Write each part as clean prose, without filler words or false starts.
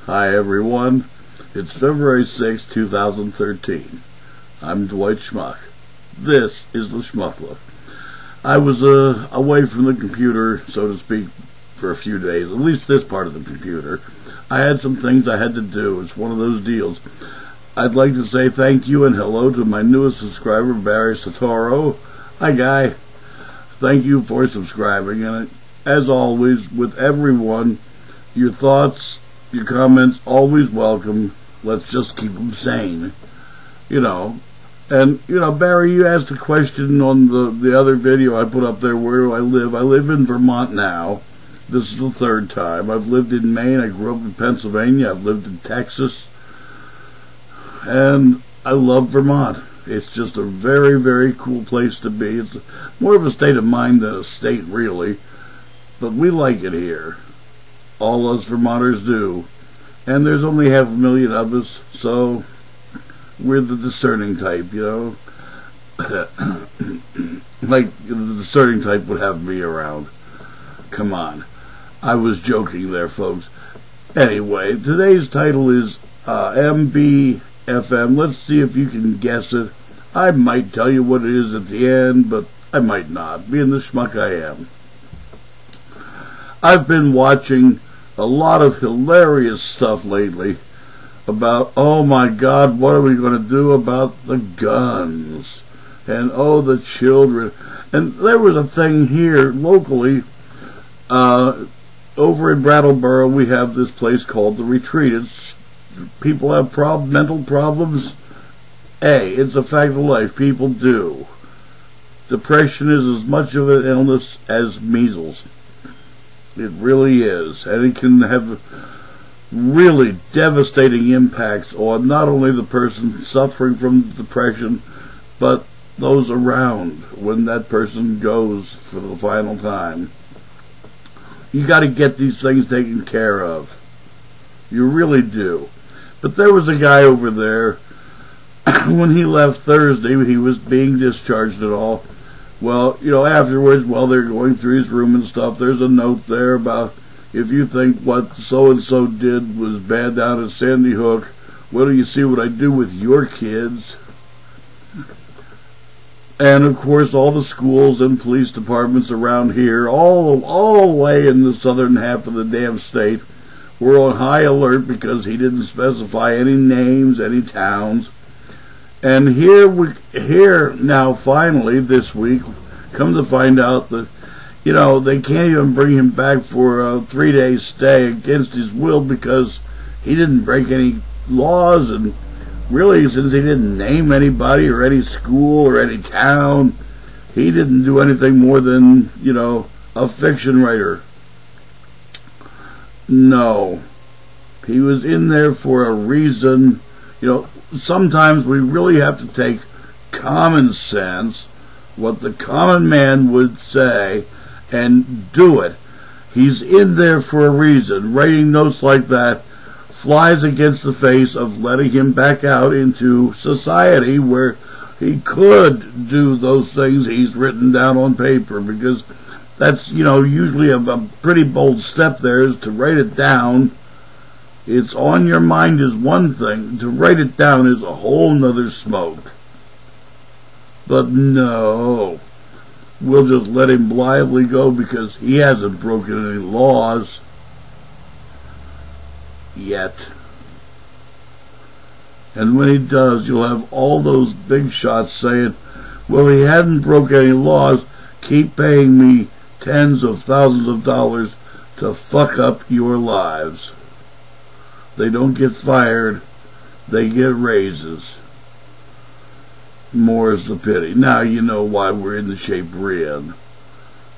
Hi everyone, it's February 6, 2013. I'm Dwight Schmuck. This is the Schmuck Look. I was away from the computer, so to speak, for a few days, at least this part of the computer. I had some things I had to do. It's one of those deals. I'd like to say thank you and hello to my newest subscriber, Barry Satoro. Hi, guy. Thank you for subscribing, and as always, with everyone, your thoughts, your comments, always welcome. Let's just keep them sane. And, Barry, you asked a question on the other video I put up there, where do I live? I live in Vermont now. This is the third time. I've lived in Maine. I grew up in Pennsylvania. I've lived in Texas. And I love Vermont. It's just a very, very cool place to be. It's more of a state of mind than a state, really. But we like it here. All us Vermonters do. And there's only 500,000 of us, so we're the discerning type, Like, the discerning type would have me around. Come on. I was joking there, folks. Anyway, today's title is Mbfm. Let's see if you can guess it. I might tell you what it is at the end, but I might not, being the schmuck I am. I've been watching a lot of hilarious stuff lately about, oh my God, what are we going to do about the guns? And oh, the children. And there was a thing here locally, over in Brattleboro, we have this place called The Retreat. People have mental problems. Hey, it's a fact of life. People do. Depression is as much of an illness as measles. It really is. And it can have really devastating impacts on not only the person suffering from depression, but those around when that person goes for the final time. You got to get these things taken care of. You really do. But there was a guy over there, when he left Thursday, he was being discharged and all. Well, afterwards, while they're going through his room and stuff, there's a note there about, if you think what so-and-so did was bad down at Sandy Hook, well, do you see what I do with your kids? And, of course, all the schools and police departments around here, all the way in the southern half of the damn state, were on high alert because he didn't specify any names, any towns. And here now, finally, this week, come to find out that, they can't even bring him back for a 3-day stay against his will because he didn't break any laws. And really, since he didn't name anybody or any school or any town, he didn't do anything more than, a fiction writer. No. He was in there for a reason. Sometimes we really have to take common sense, what the common man would say, and do it. He's in there for a reason. Writing notes like that flies against the face of letting him back out into society where he could do those things he's written down on paper, because that's, usually a pretty bold step there, is to write it down. It's on your mind is one thing. To write it down is a whole nother smoke. But no. We'll just let him blithely go because he hasn't broken any laws. Yet. And when he does, you'll have all those big shots saying, well, he hadn't broken any laws. Keep paying me tens of thousands of dollars to fuck up your lives. They don't get fired, they get raises. More's the pity. Now you know why we're in the shape we're in.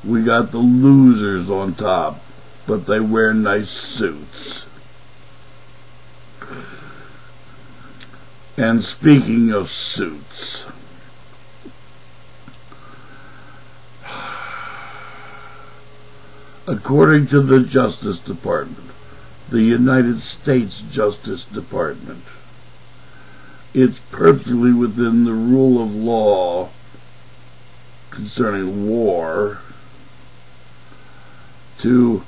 We got the losers on top, but they wear nice suits. And speaking of suits, according to the Justice Department, the United States Justice Department, it's perfectly within the rule of law concerning war to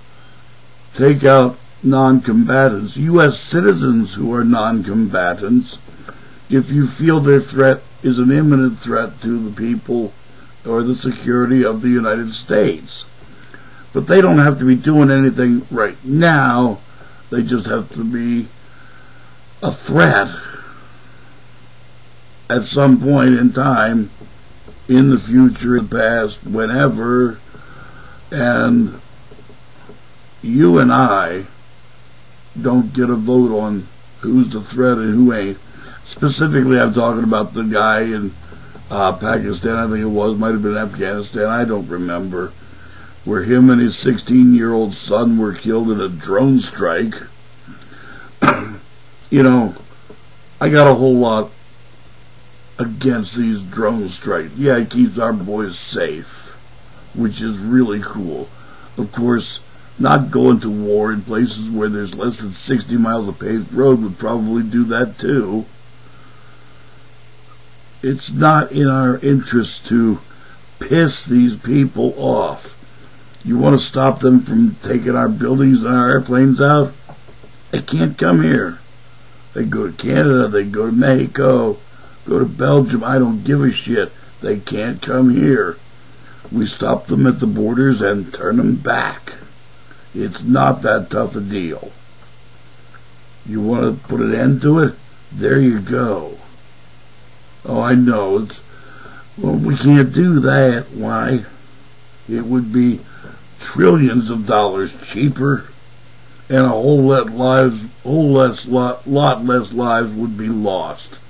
take out non-combatants, U.S. citizens who are non-combatants, if you feel their threat is an imminent threat to the people or the security of the United States. But they don't have to be doing anything right now. They just have to be a threat at some point in time, in the future, in the past, whenever. And you and I don't get a vote on who's the threat and who ain't. Specifically, I'm talking about the guy in Pakistan, I think it was, might have been Afghanistan, I don't remember, where him and his 16-year-old son were killed in a drone strike. You know, I got a whole lot against these drone strikes. Yeah, it keeps our boys safe, which is really cool. Of course, not going to war in places where there's less than 60 miles of paved road would probably do that too. It's not in our interest to piss these people off. You want to stop them from taking our buildings and our airplanes out? They can't come here. They go to Canada, they go to Mexico, go to Belgium, I don't give a shit. They can't come here. We stop them at the borders and turn them back. It's not that tough a deal. You want to put an end to it? There you go. Oh, I know. Well, we can't do that. Why? It would be trillions of dollars cheaper, and a whole lot less lives would be lost.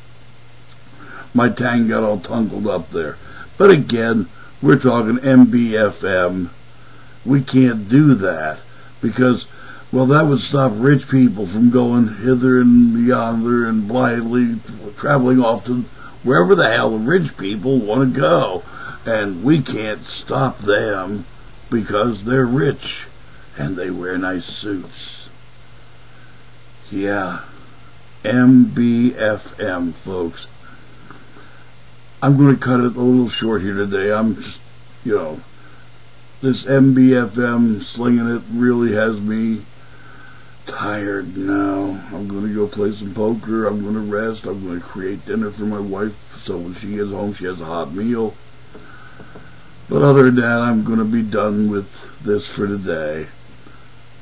My tang got all tangled up there. But again, we're talking Mbfm. We can't do that because, well, that would stop rich people from going hither and yonder and blindly traveling off to wherever the hell the rich people want to go. And we can't stop them because they're rich and they wear nice suits. Yeah, Mbfm, folks. I'm going to cut it a little short here today. I'm just, this Mbfm slinging it really has me tired now. I'm going to go play some poker. I'm going to rest. I'm going to create dinner for my wife so when she gets home she has a hot meal. But other than that, I'm going to be done with this for today.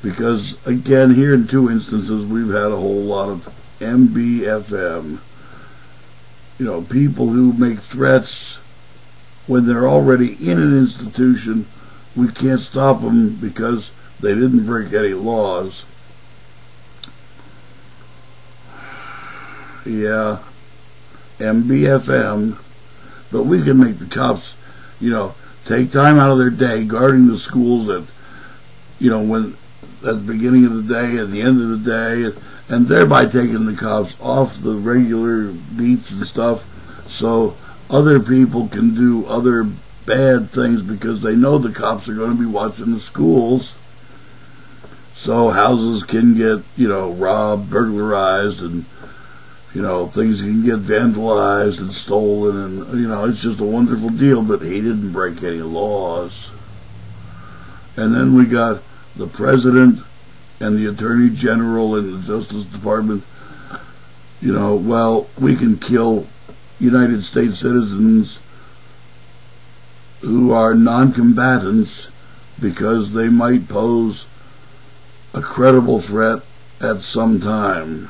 Because, again, here in two instances, we've had a whole lot of Mbfm. People who make threats when they're already in an institution. We can't stop them because they didn't break any laws. Yeah, Mbfm. But we can make the cops, take time out of their day guarding the schools at the beginning of the day, at the end of the day, and thereby taking the cops off the regular beats and stuff so other people can do other bad things because they know the cops are going to be watching the schools. So houses can get, robbed, burglarized, and, things can get vandalized and stolen, and, it's just a wonderful deal, but he didn't break any laws. And then we got the president and the attorney general and the Justice Department, we can kill United States citizens who are non-combatants because they might pose a credible threat at some time.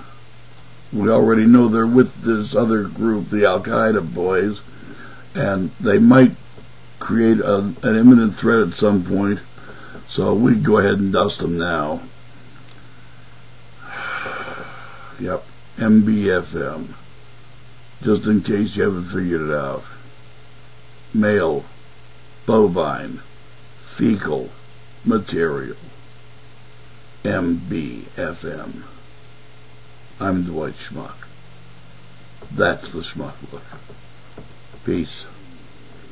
We already know they're with this other group, the Al-Qaeda boys, and they might create an imminent threat at some point, so we'd go ahead and dust them now. Yep, Mbfm. Just in case you haven't figured it out. Male, bovine, fecal material. Mbfm. I'm Dwight Schmuck. That's the Schmuck Look. Peace.